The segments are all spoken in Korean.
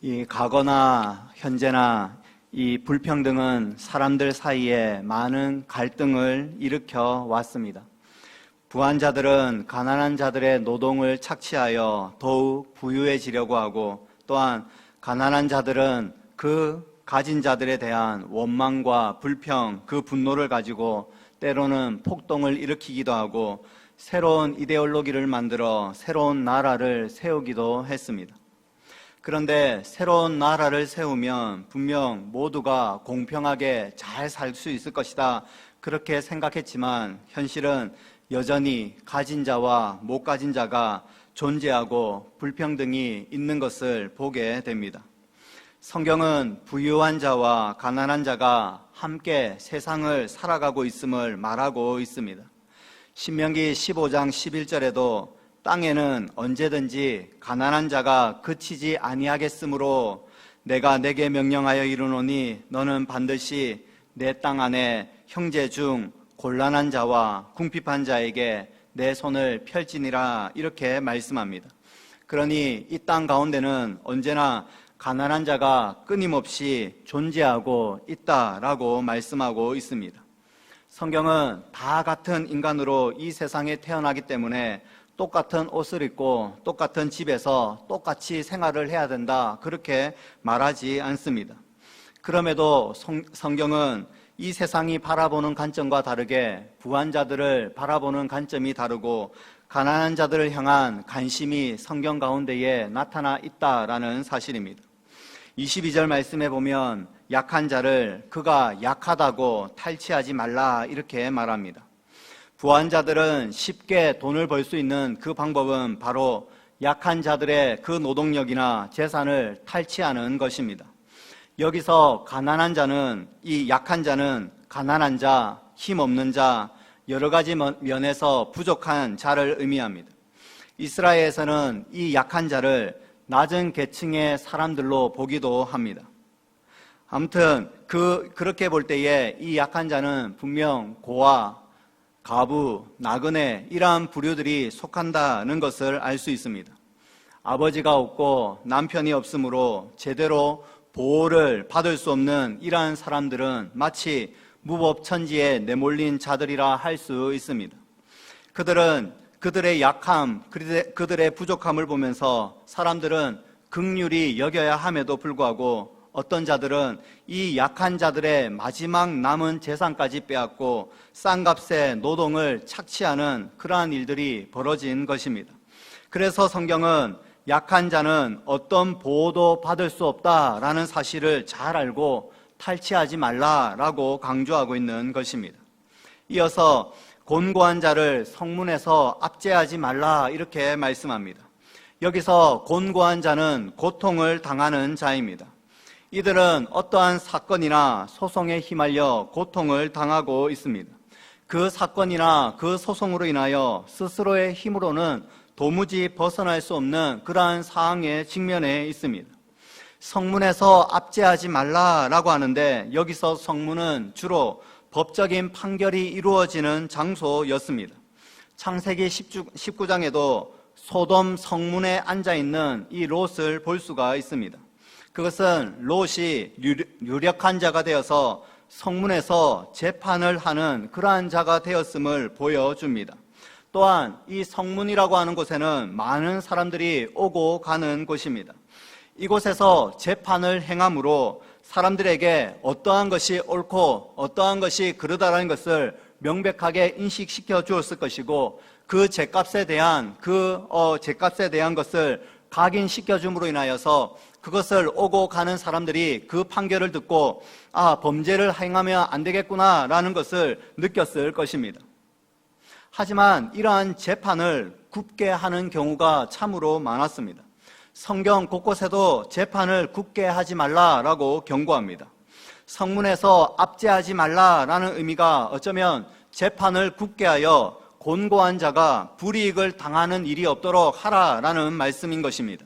이 과거나 현재나 이 불평등은 사람들 사이에 많은 갈등을 일으켜 왔습니다. 부한자들은 가난한 자들의 노동을 착취하여 더욱 부유해지려고 하고, 또한 가난한 자들은 그 가진 자들에 대한 원망과 불평, 그 분노를 가지고 때로는 폭동을 일으키기도 하고 새로운 이데올로기를 만들어 새로운 나라를 세우기도 했습니다. 그런데 새로운 나라를 세우면 분명 모두가 공평하게 잘 살 수 있을 것이다, 그렇게 생각했지만 현실은 여전히 가진 자와 못 가진 자가 존재하고 불평등이 있는 것을 보게 됩니다. 성경은 부유한 자와 가난한 자가 함께 세상을 살아가고 있음을 말하고 있습니다. 신명기 15장 11절에도 땅에는 언제든지 가난한 자가 그치지 아니하겠으므로 내가 내게 명령하여 이르노니 너는 반드시 내 땅 안에 형제 중 곤란한 자와 궁핍한 자에게 내 손을 펼지니라, 이렇게 말씀합니다. 그러니 이 땅 가운데는 언제나 가난한 자가 끊임없이 존재하고 있다라고 말씀하고 있습니다. 성경은 다 같은 인간으로 이 세상에 태어나기 때문에 똑같은 옷을 입고 똑같은 집에서 똑같이 생활을 해야 된다, 그렇게 말하지 않습니다. 그럼에도 성경은 이 세상이 바라보는 관점과 다르게 부한 자들을 바라보는 관점이 다르고 가난한 자들을 향한 관심이 성경 가운데에 나타나 있다라는 사실입니다. 22절 말씀에 보면 약한 자를 그가 약하다고 탈취하지 말라, 이렇게 말합니다. 부한 자들은 쉽게 돈을 벌 수 있는 그 방법은 바로 약한 자들의 그 노동력이나 재산을 탈취하는 것입니다. 여기서 가난한 자는, 이 약한 자는 가난한 자, 힘없는 자, 여러 가지 면에서 부족한 자를 의미합니다. 이스라엘에서는 이 약한 자를 낮은 계층의 사람들로 보기도 합니다. 아무튼 그렇게 볼 때에 이 약한 자는 분명 고아, 가부, 나그네, 이러한 부류들이 속한다는 것을 알 수 있습니다. 아버지가 없고 남편이 없으므로 제대로 보호를 받을 수 없는 이러한 사람들은 마치 무법천지에 내몰린 자들이라 할 수 있습니다. 그들은 그들의 약함, 그들의 부족함을 보면서 사람들은 긍휼히 여겨야 함에도 불구하고 어떤 자들은 이 약한 자들의 마지막 남은 재산까지 빼앗고 싼값에 노동을 착취하는 그러한 일들이 벌어진 것입니다. 그래서 성경은 약한 자는 어떤 보호도 받을 수 없다라는 사실을 잘 알고 탈취하지 말라라고 강조하고 있는 것입니다. 이어서 곤고한 자를 성문에서 압제하지 말라, 이렇게 말씀합니다. 여기서 곤고한 자는 고통을 당하는 자입니다. 이들은 어떠한 사건이나 소송에 휘말려 고통을 당하고 있습니다. 그 사건이나 그 소송으로 인하여 스스로의 힘으로는 도무지 벗어날 수 없는 그러한 상황에 직면해 있습니다. 성문에서 압제하지 말라라고 하는데 여기서 성문은 주로 법적인 판결이 이루어지는 장소였습니다. 창세기 19장에도 소돔 성문에 앉아있는 이 롯을 볼 수가 있습니다. 그것은 롯이 유력한 자가 되어서 성문에서 재판을 하는 그러한 자가 되었음을 보여줍니다. 또한 이 성문이라고 하는 곳에는 많은 사람들이 오고 가는 곳입니다. 이곳에서 재판을 행함으로 사람들에게 어떠한 것이 옳고 어떠한 것이 그르다라는 것을 명백하게 인식시켜 주었을 것이고, 그 죄값에 대한 것을 각인시켜 줌으로 인하여서 그것을 오고 가는 사람들이 그 판결을 듣고 범죄를 행하면 안 되겠구나라는 것을 느꼈을 것입니다. 하지만 이러한 재판을 굽게 하는 경우가 참으로 많았습니다. 성경 곳곳에도 재판을 굽게 하지 말라라고 경고합니다. 성문에서 압제하지 말라라는 의미가 어쩌면 재판을 굽게 하여 곤고한 자가 불이익을 당하는 일이 없도록 하라라는 말씀인 것입니다.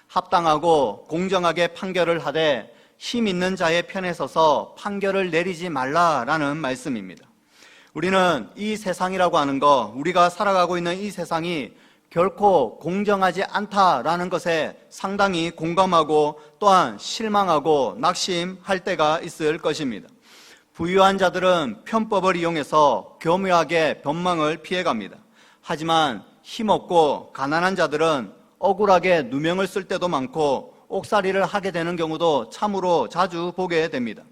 합당하고 공정하게 판결을 하되 힘 있는 자의 편에 서서 판결을 내리지 말라라는 말씀입니다. 우리는 이 세상이라고 하는 것, 우리가 살아가고 있는 이 세상이 결코 공정하지 않다라는 것에 상당히 공감하고 또한 실망하고 낙심할 때가 있을 것입니다. 부유한 자들은 편법을 이용해서 교묘하게 변망을 피해갑니다. 하지만 힘없고 가난한 자들은 억울하게 누명을 쓸 때도 많고 옥살이를 하게 되는 경우도 참으로 자주 보게 됩니다.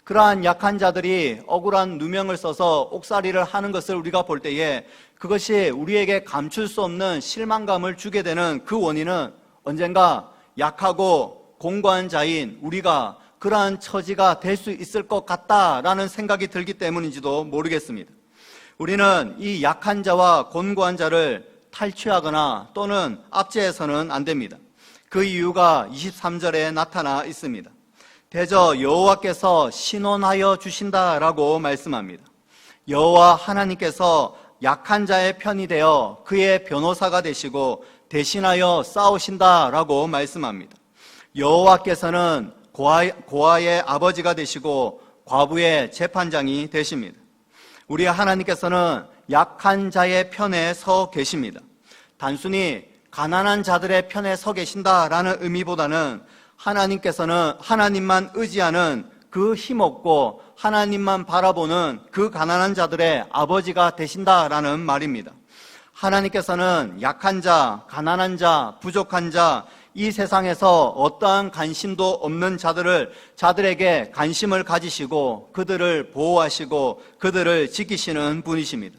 그러한 약한 자들이 억울한 누명을 써서 옥살이를 하는 것을 우리가 볼 때에 그것이 우리에게 감출 수 없는 실망감을 주게 되는 그 원인은 언젠가 약하고 공고한 자인 우리가 그러한 처지가 될 수 있을 것 같다라는 생각이 들기 때문인지도 모르겠습니다. 우리는 이 약한 자와 곤고한 자를 탈취하거나 또는 압제해서는 안 됩니다. 그 이유가 23절에 나타나 있습니다. 대저 여호와께서 신원하여 주신다라고 말씀합니다. 여호와 하나님께서 약한 자의 편이 되어 그의 변호사가 되시고 대신하여 싸우신다라고 말씀합니다. 여호와께서는 고아의 아버지가 되시고 과부의 재판장이 되십니다. 우리 하나님께서는 약한 자의 편에 서 계십니다. 단순히 가난한 자들의 편에 서 계신다라는 의미보다는 하나님께서는 하나님만 의지하는 그 힘없고 하나님만 바라보는 그 가난한 자들의 아버지가 되신다라는 말입니다. 하나님께서는 약한 자, 가난한 자, 부족한 자, 이 세상에서 어떠한 관심도 없는 자들에게 관심을 가지시고 그들을 보호하시고 그들을 지키시는 분이십니다.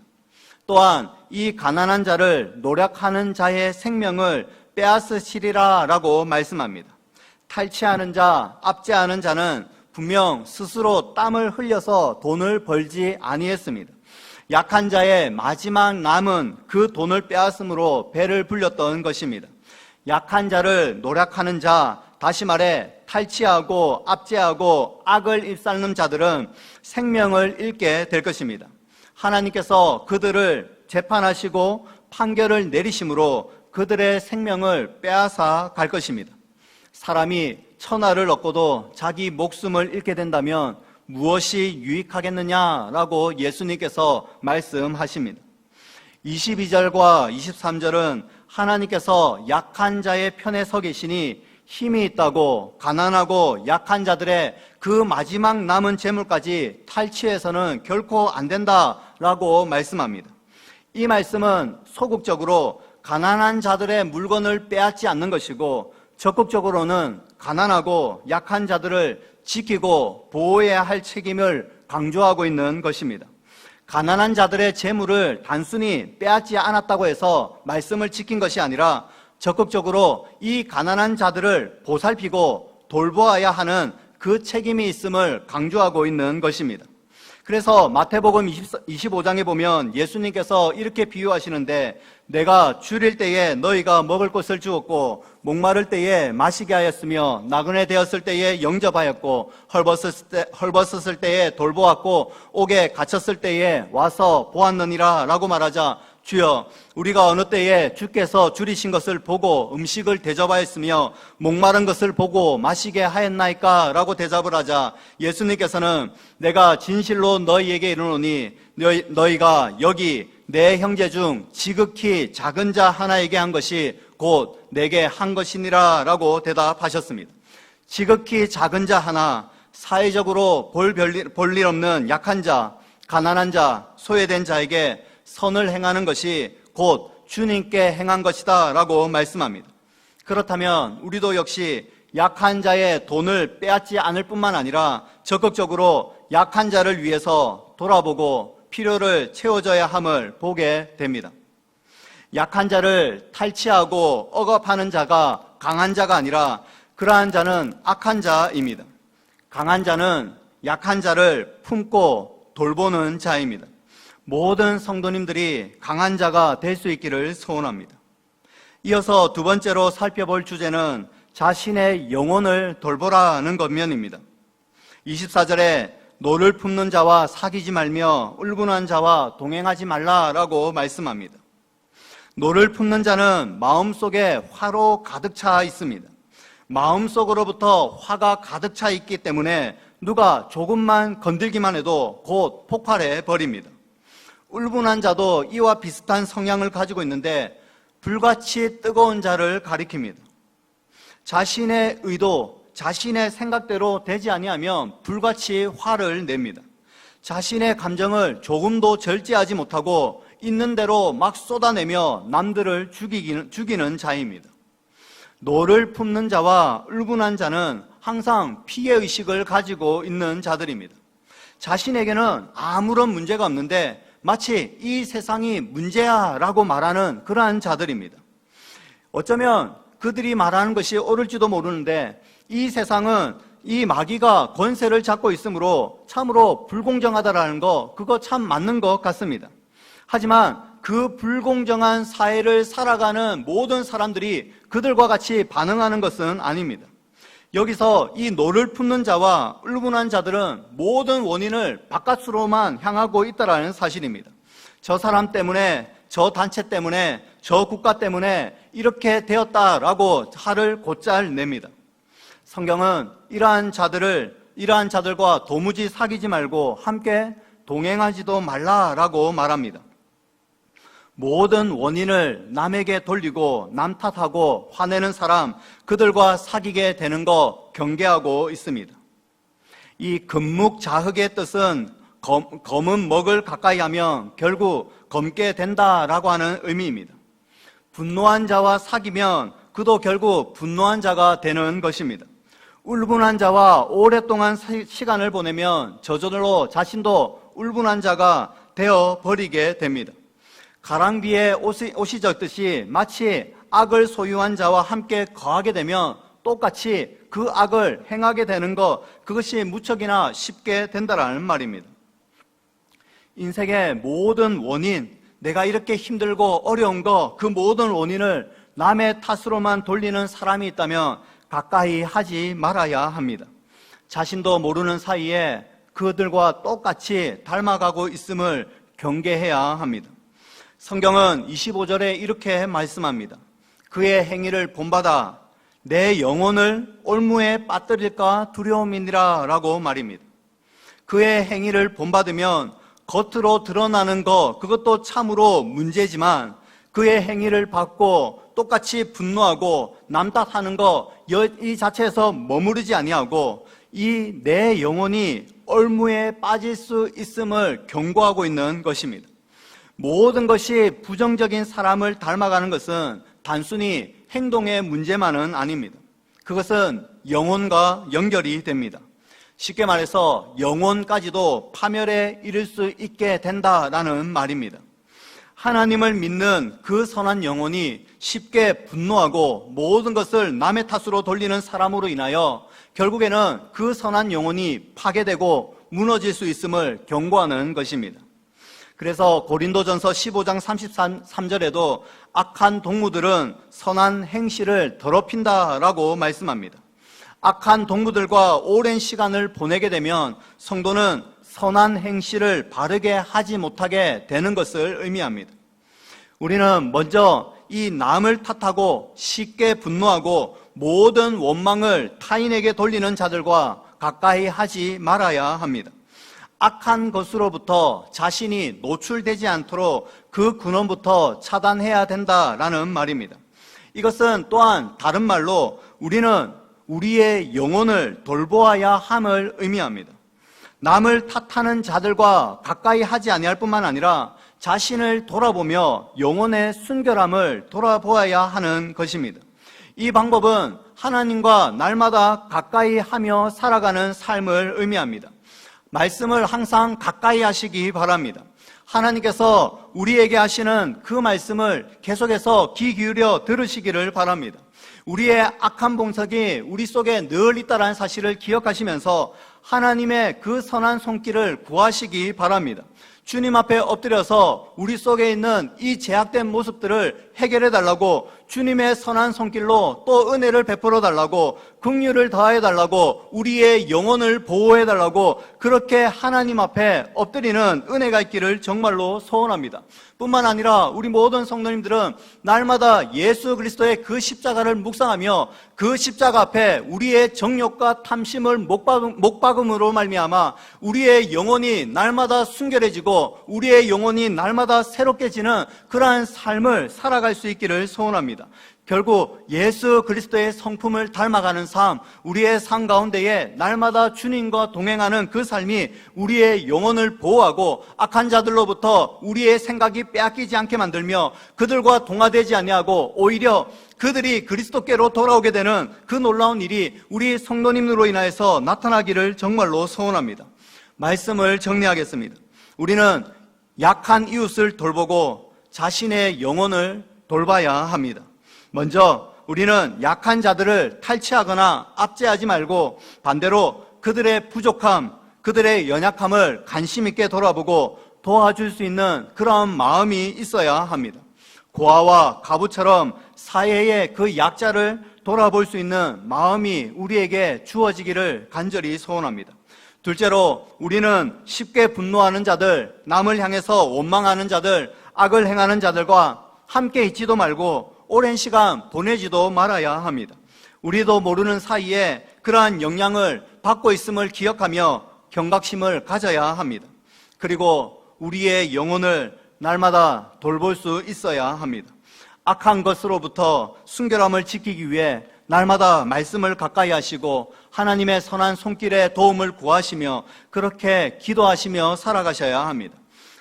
또한 이 가난한 자를 노력하는 자의 생명을 빼앗으시리라 라고 말씀합니다. 탈취하는 자, 압제하는 자는 분명 스스로 땀을 흘려서 돈을 벌지 아니했습니다. 약한 자의 마지막 남은 그 돈을 빼앗음으로 배를 불렸던 것입니다. 약한 자를 노력하는 자, 다시 말해 탈취하고 압제하고 악을 입삼는 자들은 생명을 잃게 될 것입니다. 하나님께서 그들을 재판하시고 판결을 내리심으로 그들의 생명을 빼앗아 갈 것입니다. 사람이 천하를 얻고도 자기 목숨을 잃게 된다면 무엇이 유익하겠느냐라고 예수님께서 말씀하십니다. 22절과 23절은 하나님께서 약한 자의 편에 서 계시니 힘이 있다고 가난하고 약한 자들의 그 마지막 남은 재물까지 탈취해서는 결코 안 된다라고 말씀합니다. 이 말씀은 소극적으로 가난한 자들의 물건을 빼앗지 않는 것이고 적극적으로는 가난하고 약한 자들을 지키고 보호해야 할 책임을 강조하고 있는 것입니다. 가난한 자들의 재물을 단순히 빼앗지 않았다고 해서 말씀을 지킨 것이 아니라 적극적으로 이 가난한 자들을 보살피고 돌보아야 하는 그 책임이 있음을 강조하고 있는 것입니다. 그래서 마태복음 25장에 보면 예수님께서 이렇게 비유하시는데 내가 줄일 때에 너희가 먹을 것을 주었고 목마를 때에 마시게 하였으며 나그네 되었을 때에 영접하였고 헐벗었을 때에 돌보았고 옥에 갇혔을 때에 와서 보았느니라 라고 말하자 주여 우리가 어느 때에 주께서 줄이신 것을 보고 음식을 대접하였으며 목마른 것을 보고 마시게 하였나이까 라고 대답을 하자 예수님께서는 내가 진실로 너희에게 이르노니 너희가 여기 내 형제 중 지극히 작은 자 하나에게 한 것이 곧 내게 한 것이니라 라고 대답하셨습니다. 지극히 작은 자 하나, 사회적으로 볼 일 없는 약한 자, 가난한 자, 소외된 자에게 선을 행하는 것이 곧 주님께 행한 것이다 라고 말씀합니다. 그렇다면 우리도 역시 약한 자의 돈을 빼앗지 않을 뿐만 아니라 적극적으로 약한 자를 위해서 돌아보고 필요를 채워줘야 함을 보게 됩니다. 약한 자를 탈취하고 억압하는 자가 강한 자가 아니라 그러한 자는 악한 자입니다. 강한 자는 약한 자를 품고 돌보는 자입니다. 모든 성도님들이 강한 자가 될 수 있기를 소원합니다. 이어서 두 번째로 살펴볼 주제는 자신의 영혼을 돌보라는 것면입니다. 24절에 노를 품는 자와 사귀지 말며 울분한 자와 동행하지 말라라고 말씀합니다. 노를 품는 자는 마음속에 화로 가득 차 있습니다. 마음속으로부터 화가 가득 차 있기 때문에 누가 조금만 건들기만 해도 곧 폭발해 버립니다. 울분한 자도 이와 비슷한 성향을 가지고 있는데 불같이 뜨거운 자를 가리킵니다. 자신의 의도, 자신의 생각대로 되지 아니하면 불같이 화를 냅니다. 자신의 감정을 조금도 절제하지 못하고 있는 대로 막 쏟아내며 남들을 죽이는 자입니다. 노를 품는 자와 울분한 자는 항상 피해의식을 가지고 있는 자들입니다. 자신에게는 아무런 문제가 없는데 마치 이 세상이 문제야 라고 말하는 그러한 자들입니다. 어쩌면 그들이 말하는 것이 옳을지도 모르는데 이 세상은 이 마귀가 권세를 잡고 있으므로 참으로 불공정하다라는 거, 그거 참 맞는 것 같습니다. 하지만 그 불공정한 사회를 살아가는 모든 사람들이 그들과 같이 반응하는 것은 아닙니다. 여기서 이 노를 품는 자와 울분한 자들은 모든 원인을 바깥으로만 향하고 있다는 사실입니다. 저 사람 때문에, 저 단체 때문에, 저 국가 때문에 이렇게 되었다라고 화를 곧잘 냅니다. 성경은 이러한 자들과 도무지 사귀지 말고 함께 동행하지도 말라라고 말합니다. 모든 원인을 남에게 돌리고 남 탓하고 화내는 사람, 그들과 사귀게 되는 거 경계하고 있습니다. 이 금묵자흑의 뜻은 검은 먹을 가까이 하면 결국 검게 된다라고 하는 의미입니다. 분노한 자와 사귀면 그도 결국 분노한 자가 되는 것입니다. 울분한 자와 오랫동안 시간을 보내면 저절로 자신도 울분한 자가 되어 버리게 됩니다. 가랑비에 옷이 젖듯이 마치 악을 소유한 자와 함께 거하게 되면 똑같이 그 악을 행하게 되는 것, 그것이 무척이나 쉽게 된다는 말입니다. 인생의 모든 원인, 내가 이렇게 힘들고 어려운 거, 그 모든 원인을 남의 탓으로만 돌리는 사람이 있다면 가까이 하지 말아야 합니다. 자신도 모르는 사이에 그들과 똑같이 닮아가고 있음을 경계해야 합니다. 성경은 25절에 이렇게 말씀합니다. 그의 행위를 본받아 내 영혼을 올무에 빠뜨릴까 두려움이니라 라고 말입니다. 그의 행위를 본받으면 겉으로 드러나는 것, 그것도 참으로 문제지만 그의 행위를 받고 똑같이 분노하고 남 탓하는 것, 이 자체에서 머무르지 아니하고 이 내 영혼이 올무에 빠질 수 있음을 경고하고 있는 것입니다. 모든 것이 부정적인 사람을 닮아가는 것은 단순히 행동의 문제만은 아닙니다. 그것은 영혼과 연결이 됩니다. 쉽게 말해서 영혼까지도 파멸에 이를 수 있게 된다라는 말입니다. 하나님을 믿는 그 선한 영혼이 쉽게 분노하고 모든 것을 남의 탓으로 돌리는 사람으로 인하여 결국에는 그 선한 영혼이 파괴되고 무너질 수 있음을 경고하는 것입니다. 그래서 고린도전서 15장 33절에도 악한 동무들은 선한 행실을 더럽힌다라고 말씀합니다. 악한 동무들과 오랜 시간을 보내게 되면 성도는 선한 행실을 바르게 하지 못하게 되는 것을 의미합니다. 우리는 먼저 이 남을 탓하고 쉽게 분노하고 모든 원망을 타인에게 돌리는 자들과 가까이 하지 말아야 합니다. 악한 것으로부터 자신이 노출되지 않도록 그 근원부터 차단해야 된다라는 말입니다. 이것은 또한 다른 말로 우리는 우리의 영혼을 돌보아야 함을 의미합니다. 남을 탓하는 자들과 가까이 하지 아니할 뿐만 아니라 자신을 돌아보며 영혼의 순결함을 돌아보아야 하는 것입니다. 이 방법은 하나님과 날마다 가까이 하며 살아가는 삶을 의미합니다. 말씀을 항상 가까이 하시기 바랍니다. 하나님께서 우리에게 하시는 그 말씀을 계속해서 귀 기울여 들으시기를 바랍니다. 우리의 악한 본성이 우리 속에 늘 있다는 사실을 기억하시면서 하나님의 그 선한 손길을 구하시기 바랍니다. 주님 앞에 엎드려서 우리 속에 있는 이 제약된 모습들을 해결해 달라고 주님의 선한 손길로 또 은혜를 베풀어 달라고, 긍휼을 더하여 달라고, 우리의 영혼을 보호해 달라고 그렇게 하나님 앞에 엎드리는 은혜가 있기를 정말로 소원합니다. 뿐만 아니라 우리 모든 성도님들은 날마다 예수 그리스도의 그 십자가를 묵상하며 그 십자가 앞에 우리의 정욕과 탐심을 못 박음으로 말미암아 우리의 영혼이 날마다 순결해지고 우리의 영혼이 날마다 새롭게지는 그러한 삶을 살아갈 수 있기를 소원합니다. 결국 예수 그리스도의 성품을 닮아가는 삶, 우리의 삶 가운데에 날마다 주님과 동행하는 그 삶이 우리의 영혼을 보호하고 악한 자들로부터 우리의 생각이 빼앗기지 않게 만들며 그들과 동화되지 아니하고 오히려 그들이 그리스도께로 돌아오게 되는 그 놀라운 일이 우리 성도님으로 인하여서 나타나기를 정말로 소원합니다. 말씀을 정리하겠습니다. 우리는 약한 이웃을 돌보고 자신의 영혼을 돌봐야 합니다. 먼저 우리는 약한 자들을 탈취하거나 압제하지 말고 반대로 그들의 부족함, 그들의 연약함을 관심 있게 돌아보고 도와줄 수 있는 그런 마음이 있어야 합니다. 고아와 가부처럼 사회의 그 약자를 돌아볼 수 있는 마음이 우리에게 주어지기를 간절히 소원합니다. 둘째로 우리는 쉽게 분노하는 자들, 남을 향해서 원망하는 자들, 악을 행하는 자들과 함께 있지도 말고 오랜 시간 보내지도 말아야 합니다. 우리도 모르는 사이에 그러한 영향을 받고 있음을 기억하며 경각심을 가져야 합니다. 그리고 우리의 영혼을 날마다 돌볼 수 있어야 합니다. 악한 것으로부터 순결함을 지키기 위해 날마다 말씀을 가까이 하시고 하나님의 선한 손길에 도움을 구하시며 그렇게 기도하시며 살아가셔야 합니다.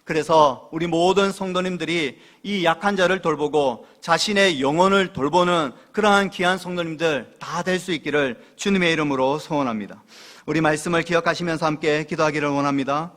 그래서 우리 모든 성도님들이 이 약한 자를 돌보고 자신의 영혼을 돌보는 그러한 귀한 성도님들 다 될 수 있기를 주님의 이름으로 소원합니다. 우리 말씀을 기억하시면서 함께 기도하기를 원합니다.